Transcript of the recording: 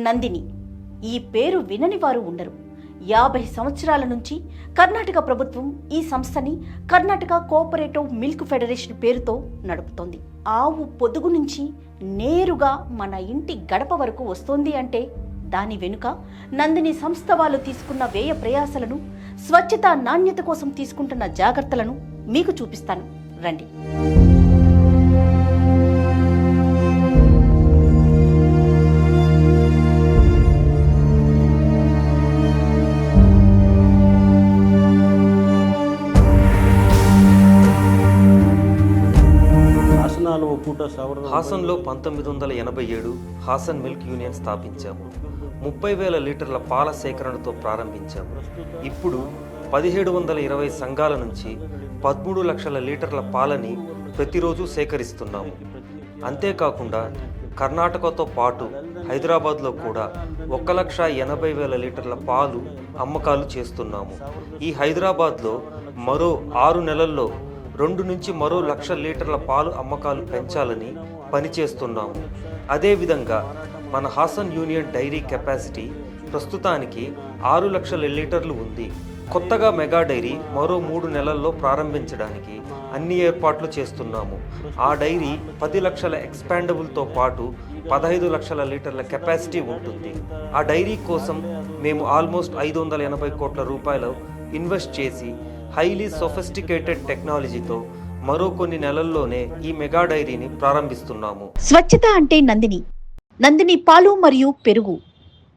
నందిని. ఈ పేరు వినని వారు ఉండరు. 50 సంవత్సరాల నుంచి కర్ణాటక ప్రభుత్వం ఈ సంస్థని కర్ణాటక కోఆపరేటివ్ మిల్క్ ఫెడరేషన్ పేరుతో నడుపుతోంది. ఆవు పొదుగు నుంచి నేరుగా మన ఇంటి గడప వరకు వస్తోంది అంటే దాని వెనుక నందిని సంస్థ వాళ్ళు తీసుకున్న వ్యయ ప్రయాసలను, స్వచ్ఛత నాణ్యత కోసం తీసుకుంటున్న జాగ్రత్తలను మీకు చూపిస్తాను రండి. హాసన్లో 1987 హాసన్ మిల్క్ యూనియన్ స్థాపించాము. 30,000 లీటర్ల పాల సేకరణతో ప్రారంభించాము. ఇప్పుడు 1720 సంఘాల నుంచి 13 లక్షల లీటర్ల పాలని ప్రతిరోజు సేకరిస్తున్నాము. అంతేకాకుండా కర్ణాటకతో పాటు హైదరాబాద్లో కూడా 1,80,000 లీటర్ల పాలు అమ్మకాలు చేస్తున్నాము. ఈ హైదరాబాద్లో మరో 6 నెలల్లో 2 నుంచి మరో 1,00,000 లీటర్ల పాలు అమ్మకాలు పెంచాలని పనిచేస్తున్నాము. అదేవిధంగా మన హాసన్ యూనియన్ డైరీ కెపాసిటీ ప్రస్తుతానికి 6 లక్షల లీటర్లు ఉంది. కొత్తగా మెగా డైరీ మరో 3 నెలల్లో ప్రారంభించడానికి అన్ని ఏర్పాట్లు చేస్తున్నాము. ఆ డైరీ 10 లక్షల ఎక్స్పాండబుల్తో పాటు 15 లక్షల లీటర్ల కెపాసిటీ ఉంటుంది. ఆ డైరీ కోసం మేము ఆల్మోస్ట్ 580 కోట్ల రూపాయలు ఇన్వెస్ట్ చేసి హైలీ సొఫిస్టికేటెడ్ టెక్నాలజీతో మరో కొన్ని నెలల్లోనే ఈ మెగా డైరీని ప్రారంభిస్తున్నాము. స్వచ్ఛత అంటే నందిని పాలు మరియు పెరుగు